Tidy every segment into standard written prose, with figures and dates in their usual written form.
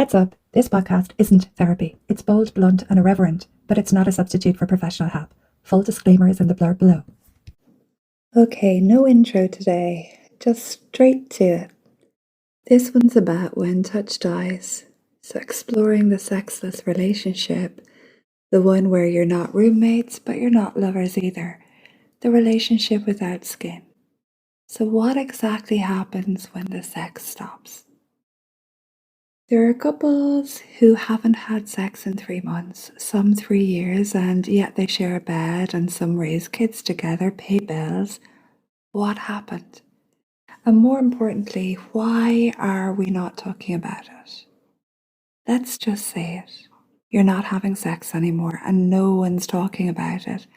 Heads up, this podcast isn't therapy. It's bold, blunt, and irreverent, but it's not a substitute for professional help. Full disclaimer is in the blurb below. Okay, no intro today, just straight to it. This one's about when touch dies, so exploring the sexless relationship, the one where you're not roommates, but you're not lovers either, the relationship without skin. So what exactly happens when the sex stops? There are couples who haven't had sex in 3 months, some 3 years, and yet they share a bed and some raise kids together, pay bills. What happened? And more importantly, why are we not talking about it? Let's just say it. You're not having sex anymore and no one's talking about it.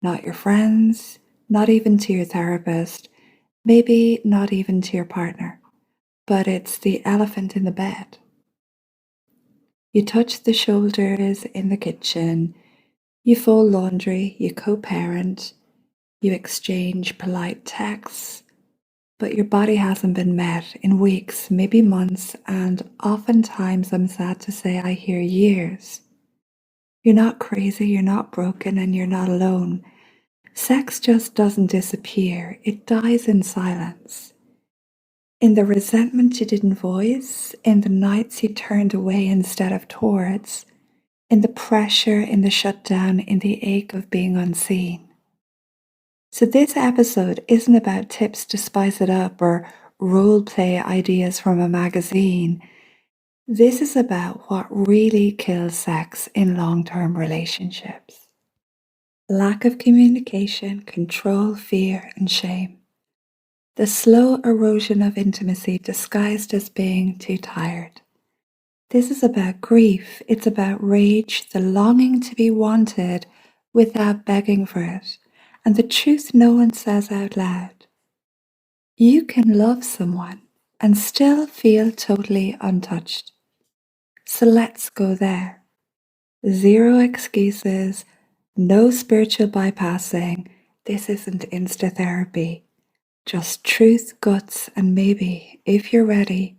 Not your friends, not even to your therapist, maybe not even to your partner. But it's the elephant in the bed. You touch the shoulders in the kitchen, you fold laundry, you co-parent, you exchange polite texts, but your body hasn't been met in weeks, maybe months, and oftentimes, I'm sad to say, I hear years. You're not crazy, you're not broken, and you're not alone. Sex just doesn't disappear, it dies in silence. In the resentment you didn't voice, in the nights you turned away instead of towards, in the pressure, in the shutdown, in the ache of being unseen. So this episode isn't about tips to spice it up or role play ideas from a magazine. This is about what really kills sex in long-term relationships. Lack of communication, control, fear, and shame. The slow erosion of intimacy disguised as being too tired. This is about grief. It's about rage, the longing to be wanted without begging for it, and the truth no one says out loud. You can love someone and still feel totally untouched. So let's go there. Zero excuses, no spiritual bypassing. This isn't Insta therapy. Just truth, guts, and maybe, if you're ready,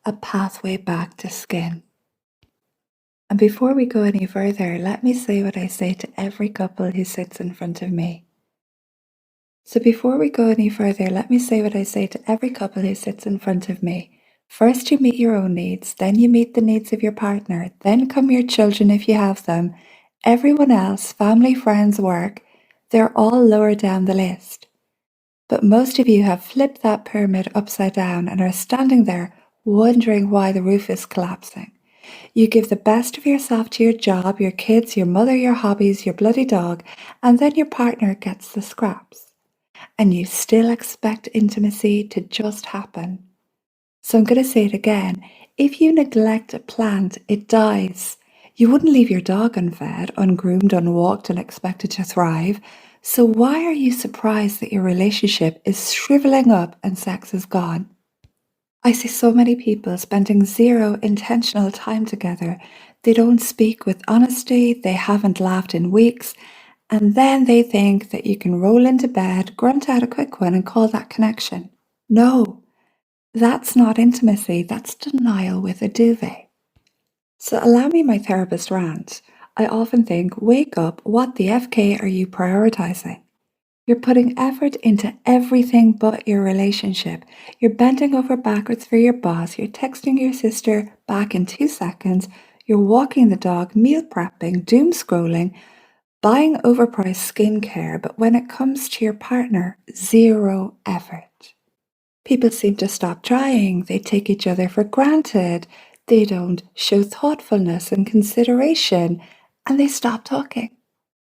a pathway back to skin. And before we go any further, let me say what I say to every couple who sits in front of me. First, you meet your own needs, then you meet the needs of your partner, then come your children if you have them, everyone else, family, friends, work, they're all lower down the list. But most of you have flipped that pyramid upside down and are standing there wondering why the roof is collapsing. You give the best of yourself to your job, your kids, your mother, your hobbies, your bloody dog, and then your partner gets the scraps. And you still expect intimacy to just happen. So I'm going to say it again. If you neglect a plant, it dies. You wouldn't leave your dog unfed, ungroomed, unwalked, and expect it to thrive. So why are you surprised that your relationship is shriveling up and sex is gone? I see so many people spending zero intentional time together. They don't speak with honesty, they haven't laughed in weeks, and then they think that you can roll into bed, grunt out a quick one, and call that connection. No, that's not intimacy, that's denial with a duvet. So allow me my therapist rant. I often think, wake up, what the FK are you prioritizing? You're putting effort into everything but your relationship. You're bending over backwards for your boss. You're texting your sister back in 2 seconds. You're walking the dog, meal prepping, doom scrolling, buying overpriced skincare. But when it comes to your partner, zero effort. People seem to stop trying. They take each other for granted. They don't show thoughtfulness and consideration. And they stop talking.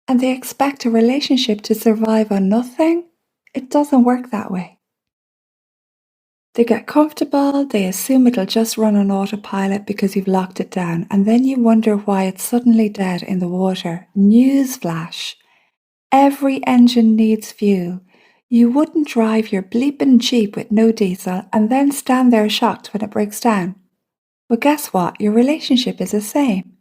And they expect a relationship to survive on nothing. It doesn't work that way. They get comfortable, they assume it'll just run on autopilot because you've locked it down, and then you wonder why it's suddenly dead in the water. Newsflash. Every engine needs fuel. You wouldn't drive your bleeping Jeep with no diesel and then stand there shocked when it breaks down. Well, guess what? Your relationship is the same.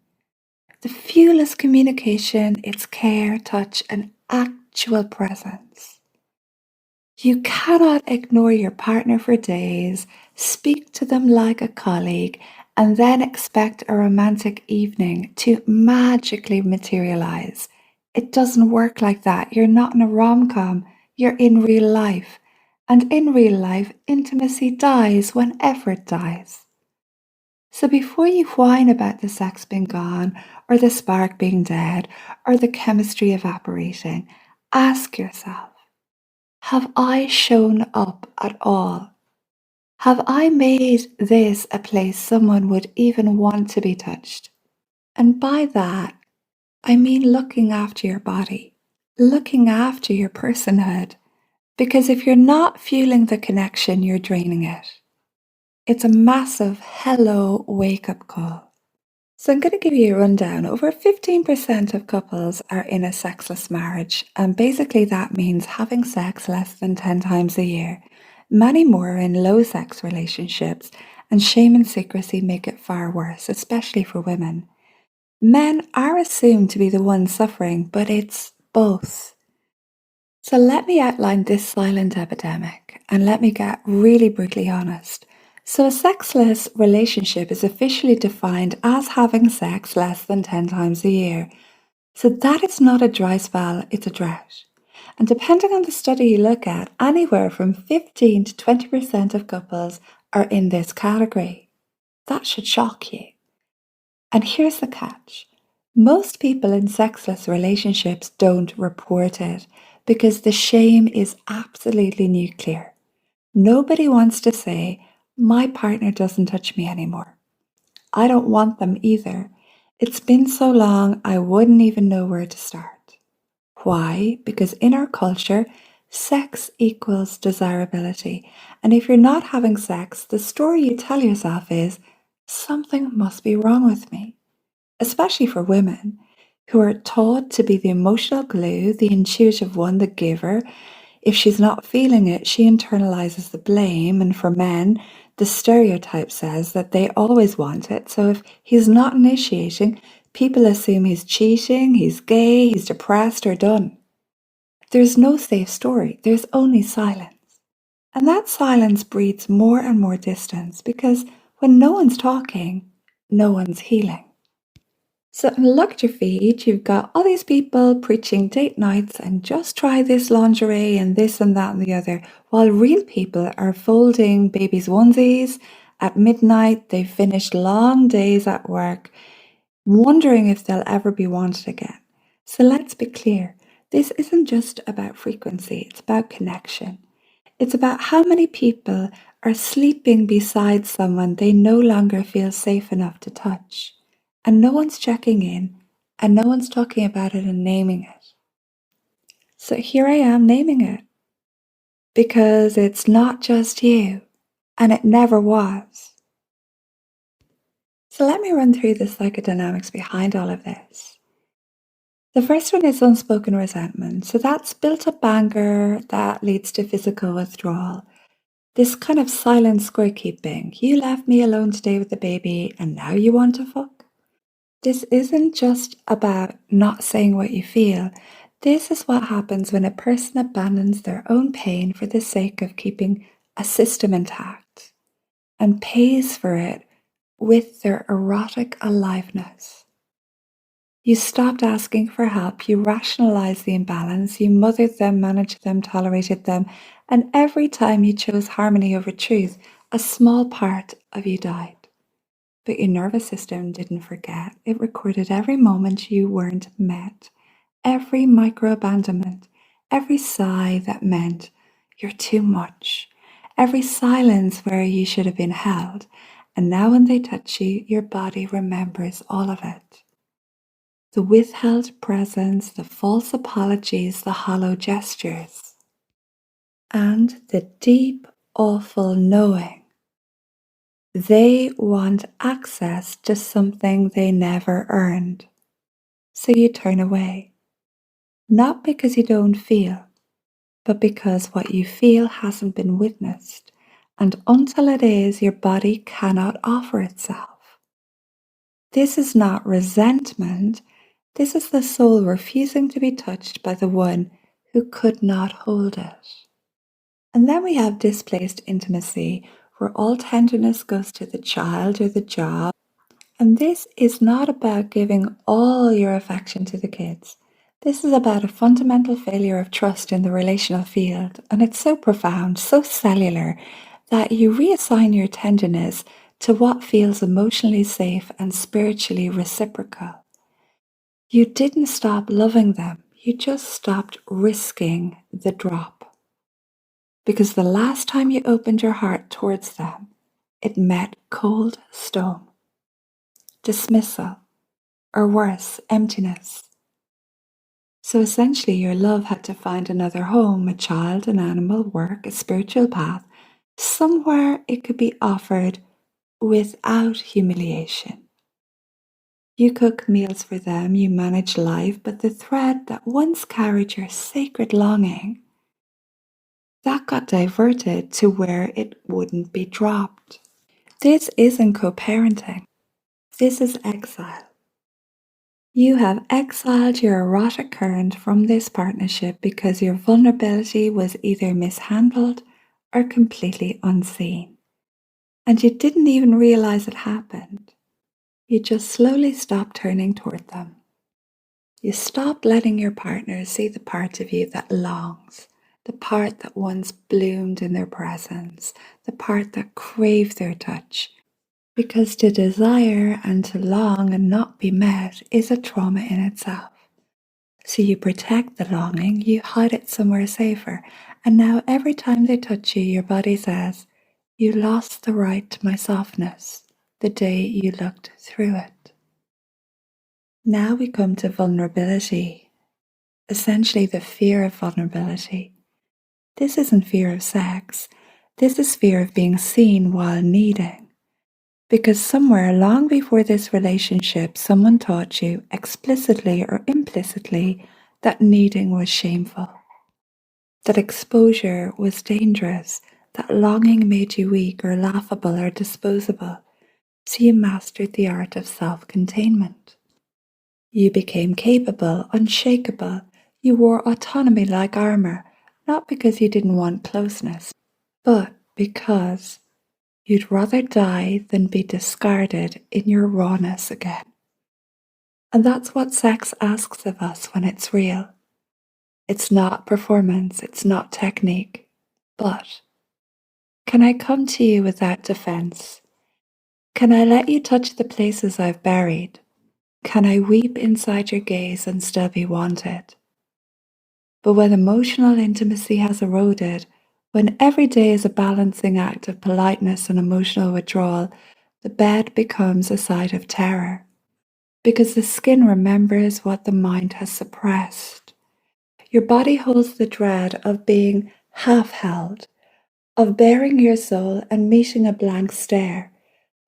The fuel is communication, it's care, touch, and actual presence. You cannot ignore your partner for days, speak to them like a colleague, and then expect a romantic evening to magically materialize. It doesn't work like that. You're not in a rom-com, you're in real life. And in real life, intimacy dies when effort dies. So before you whine about the sex being gone, or the spark being dead, or the chemistry evaporating, ask yourself, have I shown up at all? Have I made this a place someone would even want to be touched? And by that, I mean looking after your body, looking after your personhood, because if you're not fueling the connection, you're draining it. It's a massive hello wake-up call. So I'm going to give you a rundown. Over 15% of couples are in a sexless marriage, and basically that means having sex less than 10 times a year. Many more are in low sex relationships, and shame and secrecy make it far worse, especially for women. Men are assumed to be the ones suffering, but it's both. So let me outline this silent epidemic, and let me get really brutally honest. So a sexless relationship is officially defined as having sex less than 10 times a year. So that is not a dry spell, it's a drought. And depending on the study you look at, anywhere from 15 to 20% of couples are in this category. That should shock you. And here's the catch. Most people in sexless relationships don't report it because the shame is absolutely nuclear. Nobody wants to say, my partner doesn't touch me anymore. I don't want them either. It's been so long, I wouldn't even know where to start. Why? Because in our culture, sex equals desirability. And if you're not having sex, the story you tell yourself is, something must be wrong with me. Especially for women who are taught to be the emotional glue, the intuitive one, the giver. If she's not feeling it, she internalizes the blame. And for men, the stereotype says that they always want it. So if he's not initiating, people assume he's cheating, he's gay, he's depressed, or done. There's no safe story. There's only silence. And that silence breeds more and more distance because when no one's talking, no one's healing. So look at your feed, you've got all these people preaching date nights and just try this lingerie and this and that and the other, while real people are folding babies' onesies at midnight. They've finished long days at work, wondering if they'll ever be wanted again. So let's be clear, this isn't just about frequency, it's about connection. It's about how many people are sleeping beside someone they no longer feel safe enough to touch. And no one's checking in, and no one's talking about it and naming it. So here I am naming it, because it's not just you, and it never was. So let me run through the psychodynamics behind all of this. The first one is unspoken resentment. So that's built up anger that leads to physical withdrawal. This kind of silent scorekeeping. You left me alone today with the baby, and now you want to fuck? This isn't just about not saying what you feel. This is what happens when a person abandons their own pain for the sake of keeping a system intact and pays for it with their erotic aliveness. You stopped asking for help, you rationalized the imbalance, you mothered them, managed them, tolerated them, and every time you chose harmony over truth, a small part of you died. But your nervous system didn't forget. It recorded every moment you weren't met, every micro-abandonment, every sigh that meant you're too much, every silence where you should have been held. And now when they touch you, your body remembers all of it. The withheld presence, the false apologies, the hollow gestures, and the deep, awful knowing. They want access to something they never earned. So you turn away. Not because you don't feel, but because what you feel hasn't been witnessed. And until it is, your body cannot offer itself. This is not resentment. This is the soul refusing to be touched by the one who could not hold it. And then we have displaced intimacy, where all tenderness goes to the child or the job. And this is not about giving all your affection to the kids. This is about a fundamental failure of trust in the relational field, and it's so profound, so cellular, that you reassign your tenderness to what feels emotionally safe and spiritually reciprocal. You didn't stop loving them, you just stopped risking the drop. Because the last time you opened your heart towards them, it met cold stone, dismissal, or worse, emptiness. So essentially, your love had to find another home, a child, an animal, work, a spiritual path, somewhere it could be offered without humiliation. You cook meals for them, you manage life, but the thread that once carried your sacred longing, that got diverted to where it wouldn't be dropped. This isn't co-parenting. This is exile. You have exiled your erotic current from this partnership because your vulnerability was either mishandled or completely unseen. And you didn't even realize it happened. You just slowly stopped turning toward them. You stopped letting your partner see the part of you that longs, the part that once bloomed in their presence, the part that craved their touch. Because to desire and to long and not be met is a trauma in itself. So you protect the longing, you hide it somewhere safer, and now every time they touch you, your body says, "You lost the right to my softness the day you looked through it." Now we come to vulnerability, essentially the fear of vulnerability. This isn't fear of sex, this is fear of being seen while needing. Because somewhere long before this relationship, someone taught you, explicitly or implicitly, that needing was shameful, that exposure was dangerous, that longing made you weak or laughable or disposable. So you mastered the art of self-containment. You became capable, unshakable. You wore autonomy like armor, not because you didn't want closeness, but because you'd rather die than be discarded in your rawness again. And that's what sex asks of us when it's real. It's not performance, it's not technique, but can I come to you without defense? Can I let you touch the places I've buried? Can I weep inside your gaze and still be wanted? But when emotional intimacy has eroded, when every day is a balancing act of politeness and emotional withdrawal, the bed becomes a site of terror. Because the skin remembers what the mind has suppressed. Your body holds the dread of being half held, of baring your soul and meeting a blank stare,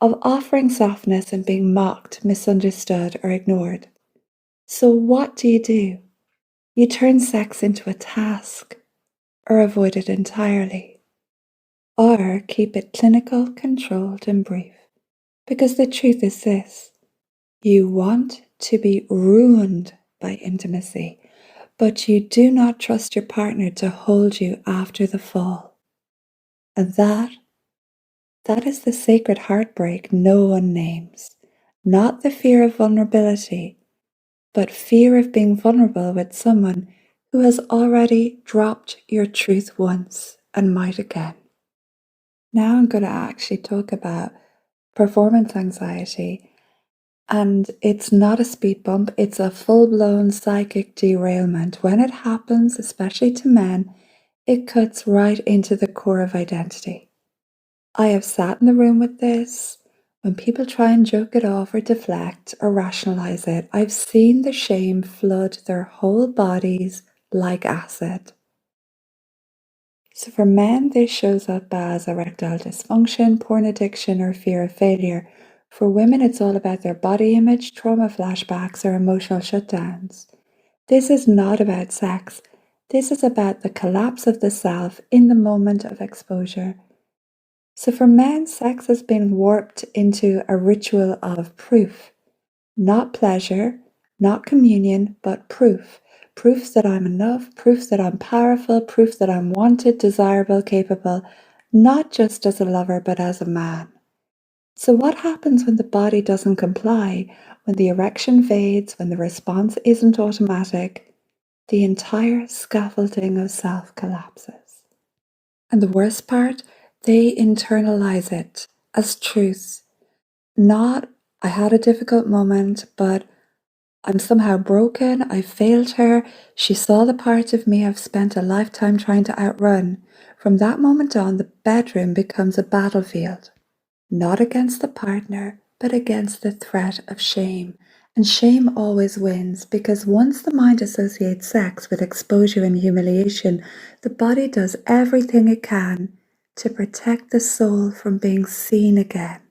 of offering softness and being mocked, misunderstood, or ignored. So what do? You turn sex into a task, or avoid it entirely, or keep it clinical, controlled, and brief. Because the truth is this: you want to be ruined by intimacy, but you do not trust your partner to hold you after the fall. And that is the sacred heartbreak no one names. Not the fear of vulnerability, but fear of being vulnerable with someone who has already dropped your truth once and might again. Now I'm going to actually talk about performance anxiety. And it's not a speed bump, it's a full-blown psychic derailment. When it happens, especially to men, it cuts right into the core of identity. I have sat in the room with this. When people try and joke it off or deflect or rationalize it, I've seen the shame flood their whole bodies like acid. So for men, this shows up as erectile dysfunction, porn addiction, or fear of failure. For women, it's all about their body image, trauma flashbacks, or emotional shutdowns. This is not about sex. This is about the collapse of the self in the moment of exposure. So for men, sex has been warped into a ritual of proof. Not pleasure, not communion, but proof. Proof that I'm enough, proof that I'm powerful, proof that I'm wanted, desirable, capable. not just as a lover, but as a man. So, what happens when the body doesn't comply, when the erection fades, when the response isn't automatic? The entire scaffolding of self collapses. And the worst part, they internalize it as truth. Not, I had a difficult moment, but I'm somehow broken. I failed her. She saw the part of me I've spent a lifetime trying to outrun. From that moment on, the bedroom becomes a battlefield, not against the partner, but against the threat of shame. And shame always wins because once the mind associates sex with exposure and humiliation, the body does everything it can to protect the soul from being seen again.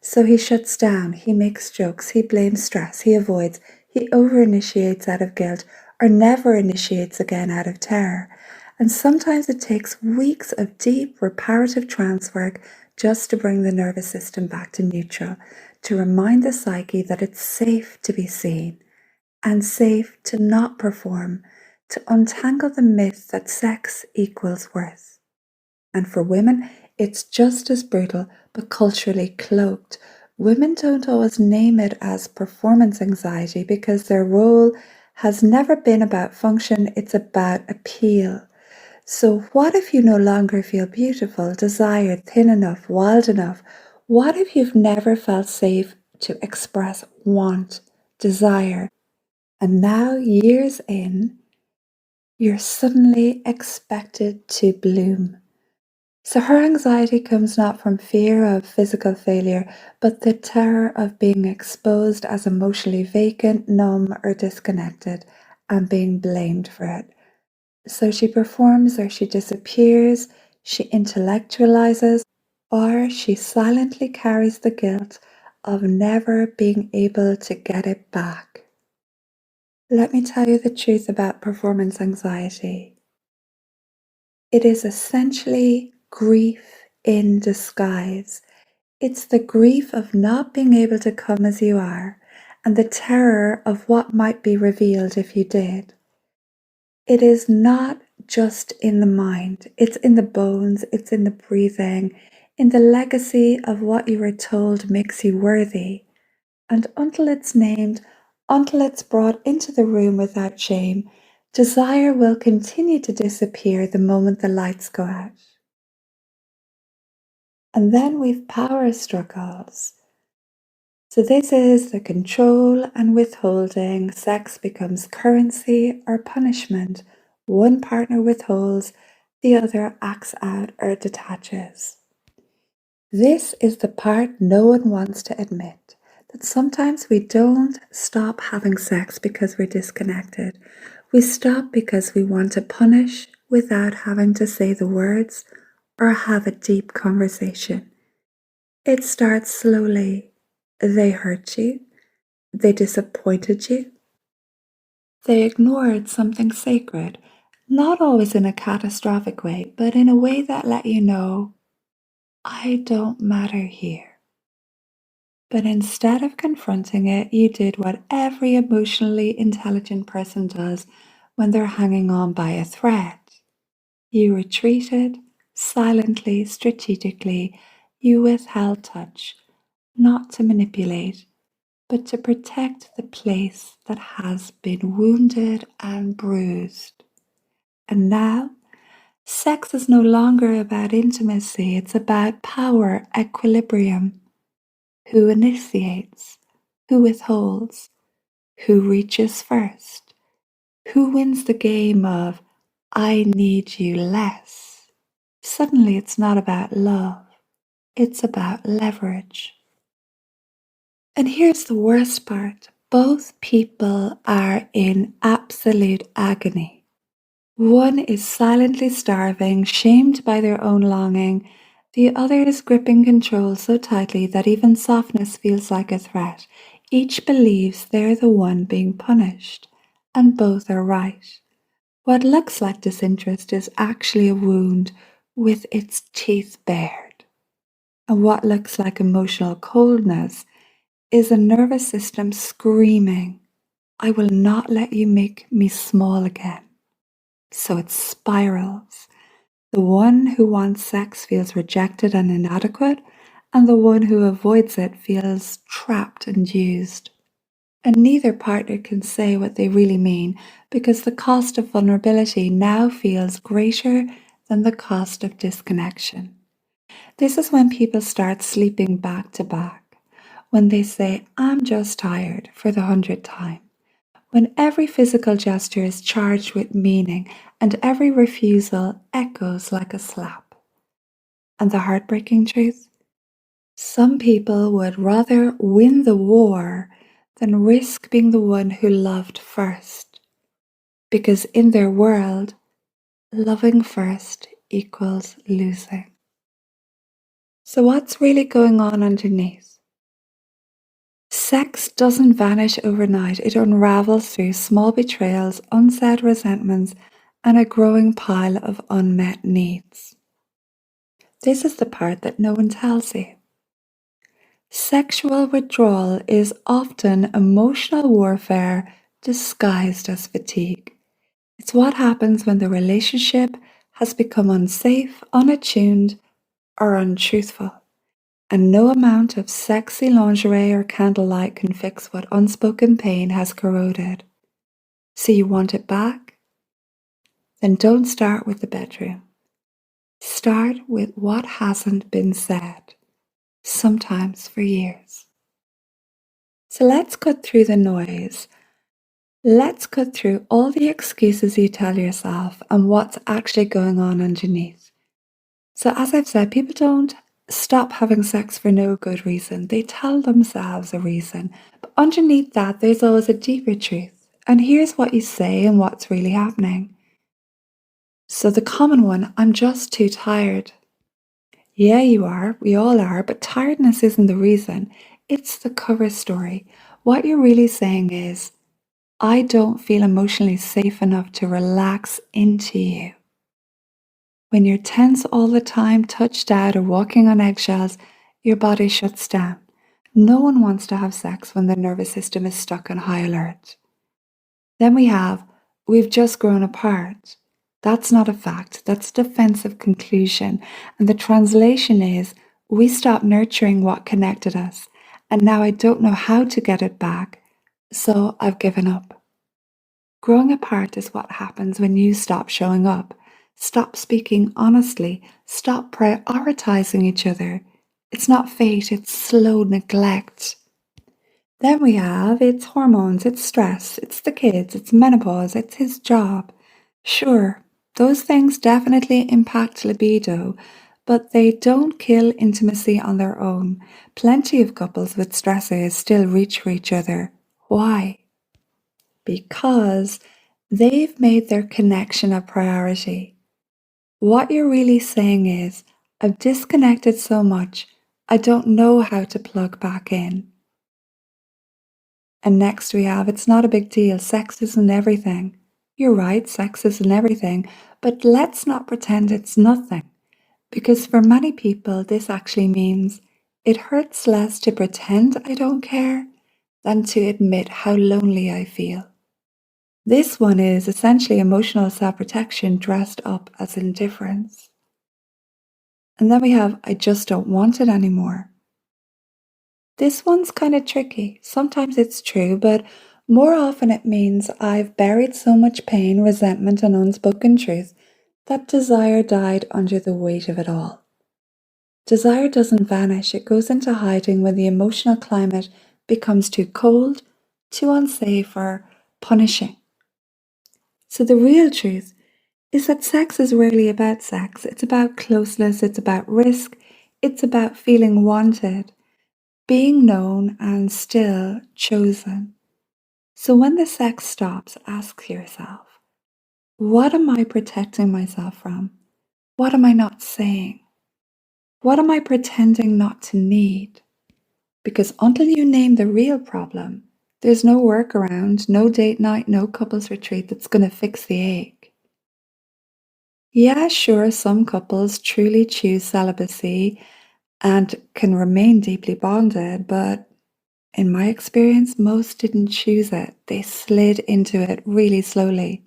So he shuts down, he makes jokes, he blames stress, he avoids, he over-initiates out of guilt, or never initiates again out of terror. And sometimes it takes weeks of deep reparative trance work just to bring the nervous system back to neutral, to remind the psyche that it's safe to be seen and safe to not perform, to untangle the myth that sex equals worth. And for women, it's just as brutal, but culturally cloaked. Women don't always name it as performance anxiety because their role has never been about function, it's about appeal. So, what if you no longer feel beautiful, desired, thin enough, wild enough? What if you've never felt safe to express want, desire? And now, years in, you're suddenly expected to bloom. So her anxiety comes not from fear of physical failure, but the terror of being exposed as emotionally vacant, numb, or disconnected, and being blamed for it. So she performs or she disappears, she intellectualizes, or she silently carries the guilt of never being able to get it back. Let me tell you the truth about performance anxiety. It is essentially grief in disguise. It's the grief of not being able to come as you are, and the terror of what might be revealed if you did. It is not just in the mind, it's in the bones, it's in the breathing, in the legacy of what you were told makes you worthy. And until it's named, until it's brought into the room without shame, desire will continue to disappear the moment the lights go out. And then we've power struggles. So this is the control and withholding. Sex becomes currency or punishment. One partner withholds, the other acts out or detaches. This is the part no one wants to admit, that sometimes we don't stop having sex because we're disconnected. We stop because we want to punish without having to say the words or have a deep conversation. It starts slowly. They hurt you. They disappointed you. They ignored something sacred, not always in a catastrophic way, but in a way that let you know, I don't matter here. But instead of confronting it, you did what every emotionally intelligent person does when they're hanging on by a thread. You retreated, silently, strategically. You withheld touch, not to manipulate, but to protect the place that has been wounded and bruised. And now, sex is no longer about intimacy, it's about power, equilibrium. Who initiates? Who withholds? Who reaches first? Who wins the game of I need you less? Suddenly, it's not about love, it's about leverage. And here's the worst part, both people are in absolute agony. One is silently starving, shamed by their own longing. The other is gripping control so tightly that even softness feels like a threat. Each believes they're the one being punished, and both are right. What looks like disinterest is actually a wound with its teeth bared. And what looks like emotional coldness is a nervous system screaming, I will not let you make me small again. So it spirals. The one who wants sex feels rejected and inadequate, and the one who avoids it feels trapped and used. And neither partner can say what they really mean because the cost of vulnerability now feels greater than the cost of disconnection. This is when people start sleeping back to back, when they say, "I'm just tired," for the 100th time, when every physical gesture is charged with meaning and every refusal echoes like a slap. And the heartbreaking truth? Some people would rather win the war than risk being the one who loved first, because in their world, loving first equals losing. So what's really going on underneath? Sex doesn't vanish overnight. It unravels through small betrayals, unsaid resentments, and a growing pile of unmet needs. This is the part that no one tells you. Sexual withdrawal is often emotional warfare disguised as fatigue. It's what happens when the relationship has become unsafe, unattuned, or untruthful. And no amount of sexy lingerie or candlelight can fix what unspoken pain has corroded. So you want it back? Then don't start with the bedroom. Start with what hasn't been said, sometimes for years. So let's cut through the noise. Let's cut through all the excuses you tell yourself and what's actually going on underneath. So as I've said, people don't stop having sex for no good reason. They tell themselves a reason. But underneath that, there's always a deeper truth. And here's what you say and what's really happening. So the common one, "I'm just too tired." Yeah, you are. We all are. But tiredness isn't the reason. It's the cover story. What you're really saying is, "I don't feel emotionally safe enough to relax into you." When you're tense all the time, touched out, or walking on eggshells, your body shuts down. No one wants to have sex when their nervous system is stuck on high alert. Then we have, "We've just grown apart." That's not a fact. That's a defensive conclusion. And the translation is, "We stopped nurturing what connected us, and now I don't know how to get it back, so I've given up." Growing apart is what happens when you stop showing up, stop speaking honestly, stop prioritizing each other. It's not fate, it's slow neglect. Then we have, it's hormones, it's stress, it's the kids, it's menopause, it's his job. Sure, those things definitely impact libido, but they don't kill intimacy on their own. Plenty of couples with stressors still reach for each other. Why? Because they've made their connection a priority. What you're really saying is, "I've disconnected so much, I don't know how to plug back in." And next we have, "It's not a big deal. Sex isn't everything." You're right, sex isn't everything, but let's not pretend it's nothing. Because for many people, this actually means it hurts less to pretend I don't care than to admit how lonely I feel. This one is essentially emotional self-protection dressed up as indifference. And then we have, "I just don't want it anymore." This one's kind of tricky. Sometimes it's true, but more often it means I've buried so much pain, resentment, and unspoken truth that desire died under the weight of it all. Desire doesn't vanish, it goes into hiding when the emotional climate becomes too cold, too unsafe, or punishing. So the real truth is that sex is rarely about sex. It's about closeness, it's about risk, it's about feeling wanted, being known, and still chosen. So when the sex stops, ask yourself, what am I protecting myself from? What am I not saying? What am I pretending not to need? Because until you name the real problem, there's no workaround, no date night, no couples retreat that's going to fix the ache. Yeah, sure, some couples truly choose celibacy and can remain deeply bonded, but in my experience, most didn't choose it. They slid into it really slowly.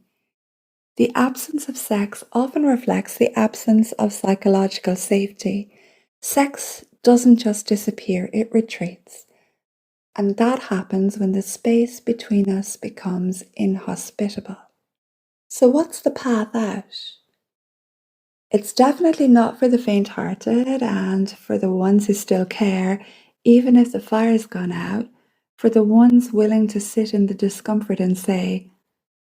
The absence of sex often reflects the absence of psychological safety. Sex doesn't just disappear, it retreats. And that happens when the space between us becomes inhospitable. So, what's the path out? It's definitely not for the faint-hearted and for the ones who still care, even if the fire's gone out, for the ones willing to sit in the discomfort and say,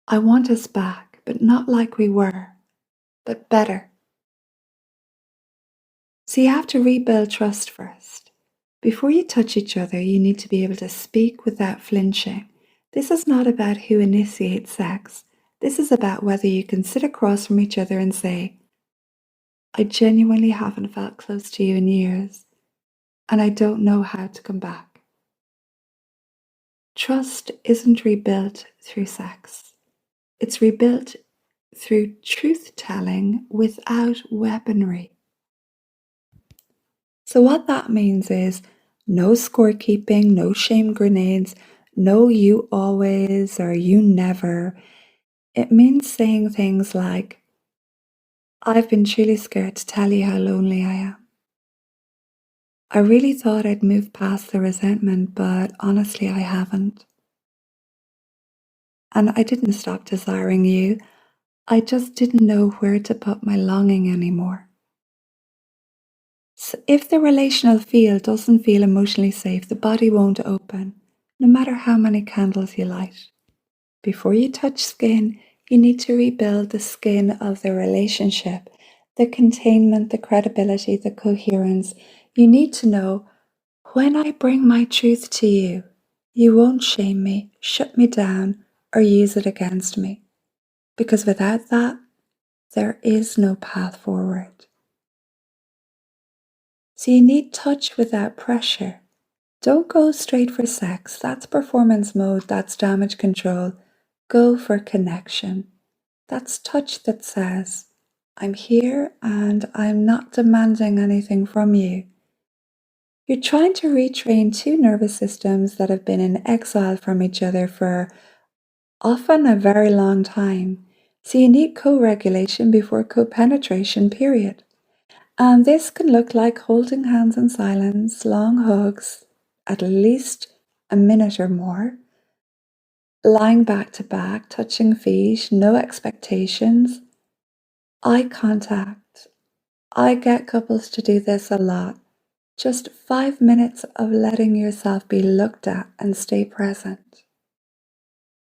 I want us back, but not like we were, but better. So you have to rebuild trust first. Before you touch each other, you need to be able to speak without flinching. This is not about who initiates sex. This is about whether you can sit across from each other and say, I genuinely haven't felt close to you in years, and I don't know how to come back. Trust isn't rebuilt through sex. It's rebuilt through truth-telling without weaponry. So what that means is no scorekeeping, no shame grenades, no you always or you never. It means saying things like, I've been truly scared to tell you how lonely I am. I really thought I'd moved past the resentment, but honestly I haven't. And I didn't stop desiring you. I just didn't know where to put my longing anymore. So if the relational field doesn't feel emotionally safe, the body won't open, no matter how many candles you light. Before you touch skin, you need to rebuild the skin of the relationship, the containment, the credibility, the coherence. You need to know, when I bring my truth to you, you won't shame me, shut me down, or use it against me. Because without that, there is no path forward. So you need touch without pressure. Don't go straight for sex. That's performance mode. That's damage control. Go for connection. That's touch that says, I'm here and I'm not demanding anything from you. You're trying to retrain two nervous systems that have been in exile from each other for often a very long time. So you need co-regulation before co-penetration, period. And this can look like holding hands in silence, long hugs, at least a minute or more, lying back to back, touching feet, no expectations, eye contact. I get couples to do this a lot. Just 5 minutes of letting yourself be looked at and stay present.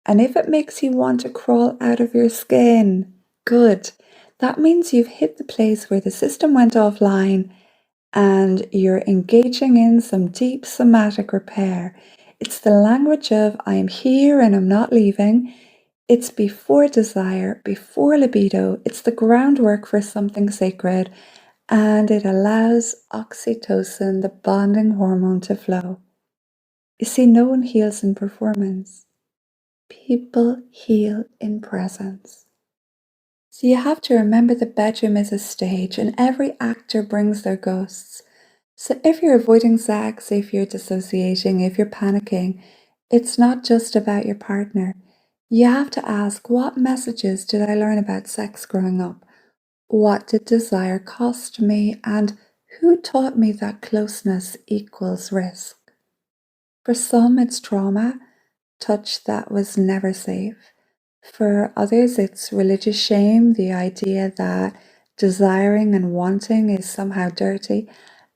And if it makes you want to crawl out of your skin, good. That means you've hit the place where the system went offline and you're engaging in some deep somatic repair. It's the language of I am here and I'm not leaving. It's before desire, before libido. It's the groundwork for something sacred, and it allows oxytocin, the bonding hormone, to flow. You see, no one heals in performance. People heal in presence. So you have to remember the bedroom is a stage and every actor brings their ghosts. So if you're avoiding sex, if you're dissociating, if you're panicking, it's not just about your partner. You have to ask, what messages did I learn about sex growing up? What did desire cost me? And who taught me that closeness equals risk? For some, it's trauma, touch that was never safe. For others, it's religious shame, the idea that desiring and wanting is somehow dirty.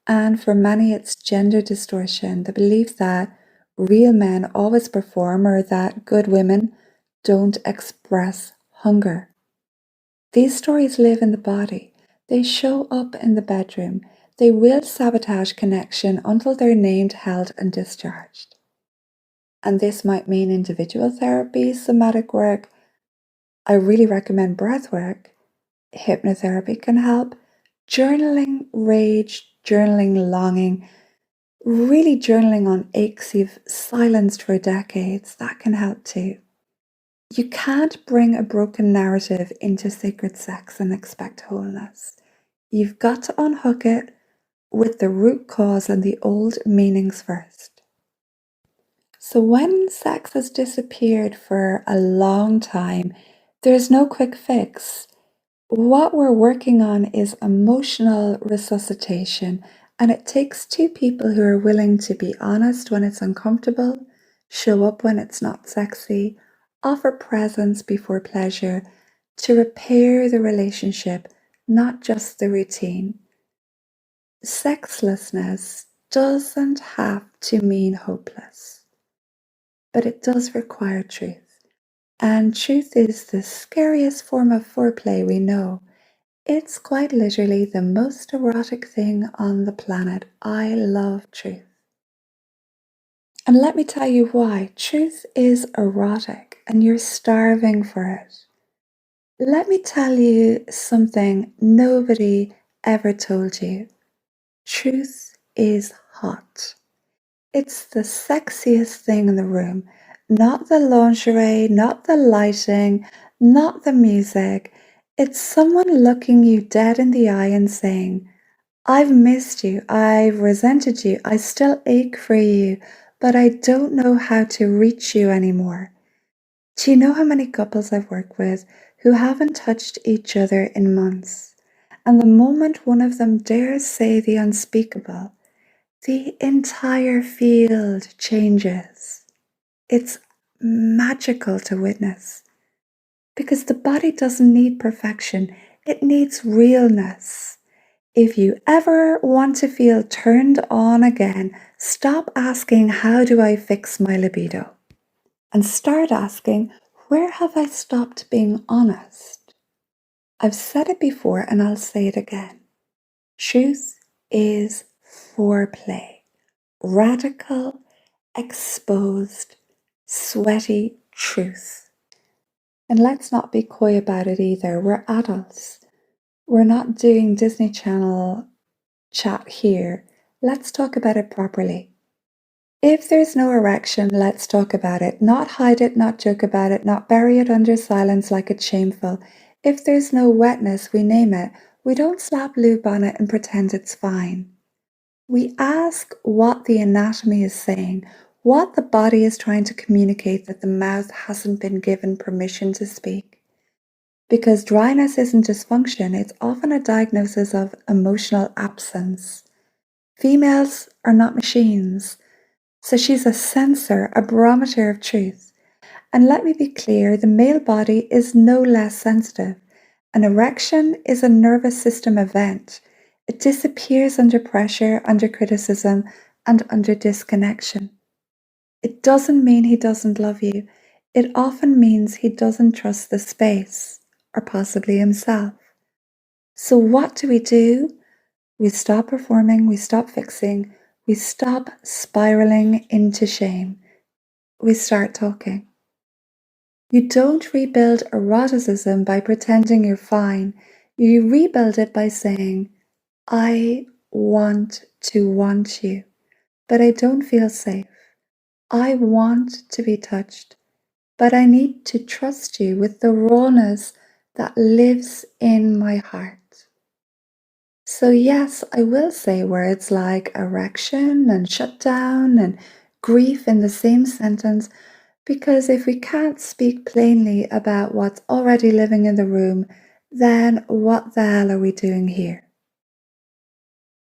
And for many, it's gender distortion, the belief that real men always perform or that good women don't express hunger. These stories live in the body. They show up in the bedroom. They will sabotage connection until they're named, held, and discharged. And this might mean individual therapy, somatic work. I really recommend breath work. Hypnotherapy can help. Journaling rage, journaling longing, really journaling on aches you've silenced for decades, that can help too. You can't bring a broken narrative into sacred sex and expect wholeness. You've got to unhook it with the root cause and the old meanings first. So when sex has disappeared for a long time, There's no quick fix. What we're working on is emotional resuscitation, and it takes two people who are willing to be honest when it's uncomfortable, show up when it's not sexy, offer presence before pleasure, to repair the relationship, not just the routine. Sexlessness doesn't have to mean hopeless, but it does require truth. And truth is the scariest form of foreplay we know. It's quite literally the most erotic thing on the planet. I love truth. And let me tell you why. Truth is erotic and you're starving for it. Let me tell you something nobody ever told you. Truth is hot. It's the sexiest thing in the room. Not the lingerie, not the lighting, not the music. It's someone looking you dead in the eye and saying, I've missed you, I've resented you, I still ache for you, but I don't know how to reach you anymore. Do you know how many couples I've worked with who haven't touched each other in months? And the moment one of them dares say the unspeakable, the entire field changes. It's magical to witness because the body doesn't need perfection, it needs realness. If you ever want to feel turned on again, stop asking, how do I fix my libido? And start asking, where have I stopped being honest? I've said it before and I'll say it again. Truth is foreplay. Radical, exposed, sweaty truth. And let's not be coy about it either. We're adults. We're not doing Disney Channel chat here. Let's talk about it properly. If there's no erection, let's talk about it. Not hide it, not joke about it, not bury it under silence like it's shameful. If there's no wetness, we name it. We don't slap lube on it and pretend it's fine. We ask what the anatomy is saying, what the body is trying to communicate that the mouth hasn't been given permission to speak. Because dryness isn't dysfunction, it's often a diagnosis of emotional absence. Females are not machines, so she's a sensor, a barometer of truth. And let me be clear, the male body is no less sensitive. An erection is a nervous system event. It disappears under pressure, under criticism, and under disconnection. It doesn't mean he doesn't love you. It often means he doesn't trust the space, or possibly himself. So what do? We stop performing, we stop fixing, we stop spiraling into shame. We start talking. You don't rebuild eroticism by pretending you're fine. You rebuild it by saying, I want to want you, but I don't feel safe. I want to be touched, but I need to trust you with the rawness that lives in my heart. So yes, I will say words like erection and shutdown and grief in the same sentence, because if we can't speak plainly about what's already living in the room, then what the hell are we doing here?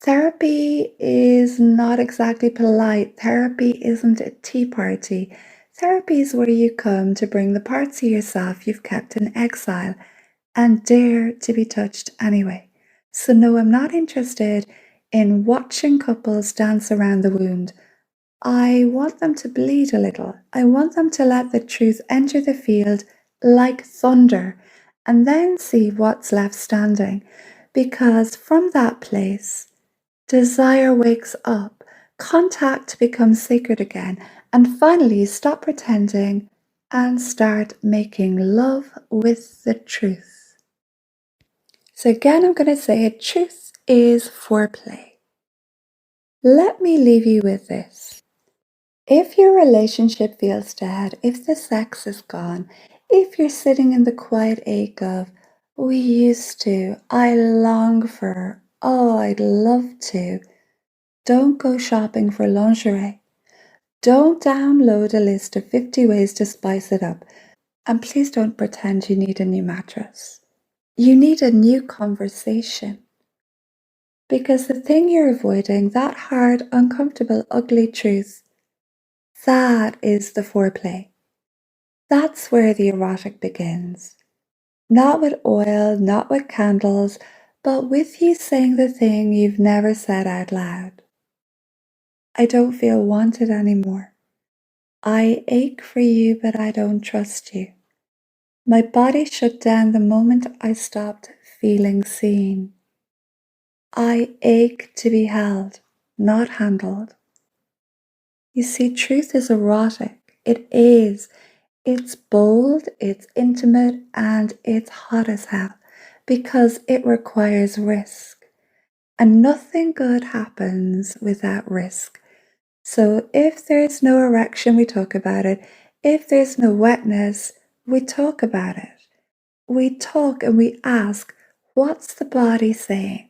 Therapy is not exactly polite. Therapy isn't a tea party. Therapy is where you come to bring the parts of yourself you've kept in exile and dare to be touched anyway. So no, I'm not interested in watching couples dance around the wound. I want them to bleed a little. I want them to let the truth enter the field like thunder and then see what's left standing. Because from that place, desire wakes up, contact becomes sacred again, and finally stop pretending and start making love with the truth. So again, I'm going to say it, truth is foreplay. Let me leave you with this. If your relationship feels dead, if the sex is gone, if you're sitting in the quiet ache of, we used to, I long for, oh, I'd love to, don't go shopping for lingerie. Don't download a list of 50 ways to spice it up. And please don't pretend you need a new mattress. You need a new conversation. Because the thing you're avoiding, that hard, uncomfortable, ugly truth, that is the foreplay. That's where the erotic begins. Not with oil, not with candles, but with you saying the thing you've never said out loud. I don't feel wanted anymore. I ache for you, but I don't trust you. My body shut down the moment I stopped feeling seen. I ache to be held, not handled. You see, truth is erotic. It is. It's bold, it's intimate, and it's hot as hell because it requires risk. And nothing good happens without risk. So if there's no erection, we talk about it. If there's no wetness, we talk about it. We talk and we ask, what's the body saying?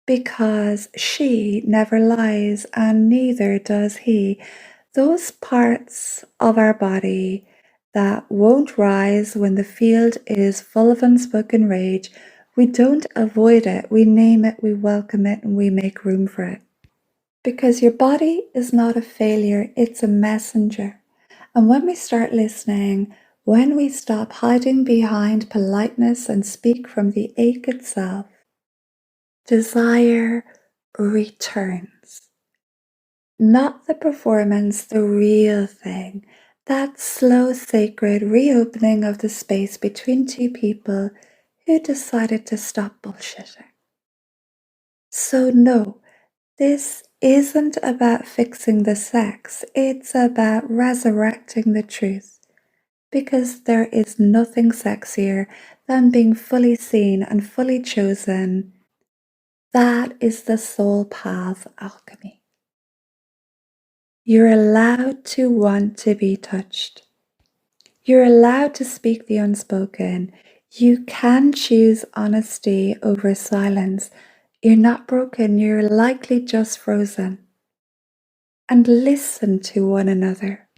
Because she never lies and neither does he. Those parts of our body that won't rise when the field is full of unspoken rage, we don't avoid it, we name it, we welcome it, and we make room for it. Because your body is not a failure, it's a messenger. And when we start listening, when we stop hiding behind politeness and speak from the ache itself, desire returns. Not the performance, the real thing. That slow, sacred reopening of the space between two people who decided to stop bullshitting. So no, this isn't about fixing the sex, it's about resurrecting the truth. Because there is nothing sexier than being fully seen and fully chosen. That is the soul path alchemy. You're allowed to want to be touched. You're allowed to speak the unspoken. You can choose honesty over silence. You're not broken, you're likely just frozen. And listen to one another.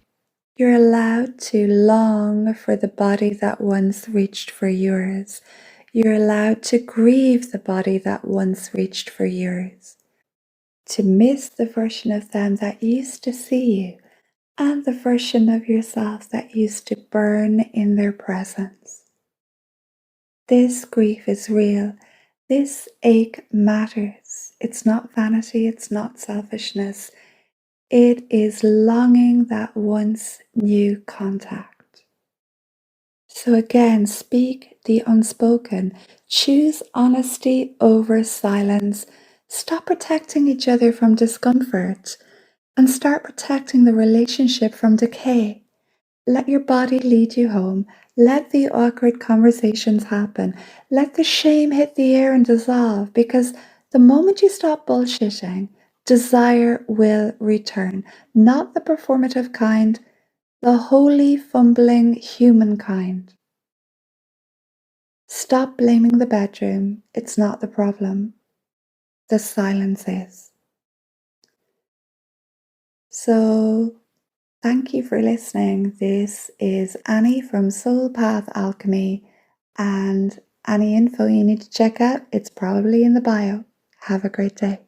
You're allowed to long for the body that once reached for yours. You're allowed to grieve the body that once reached for yours. To miss the version of them that used to see you and the version of yourself that used to burn in their presence. This grief is real. This ache matters. It's not vanity, it's not selfishness. It is longing that once knew contact. So again, speak the unspoken. Choose honesty over silence. Stop protecting each other from discomfort and start protecting the relationship from decay. Let your body lead you home. Let the awkward conversations happen. Let the shame hit the air and dissolve, because the moment you stop bullshitting, desire will return. Not the performative kind, the holy, fumbling human kind. Stop blaming the bedroom. It's not the problem. The silence is. So, thank you for listening. This is Annie from Soul Path Alchemy, and any info you need to check out, it's probably in the bio. Have a great day.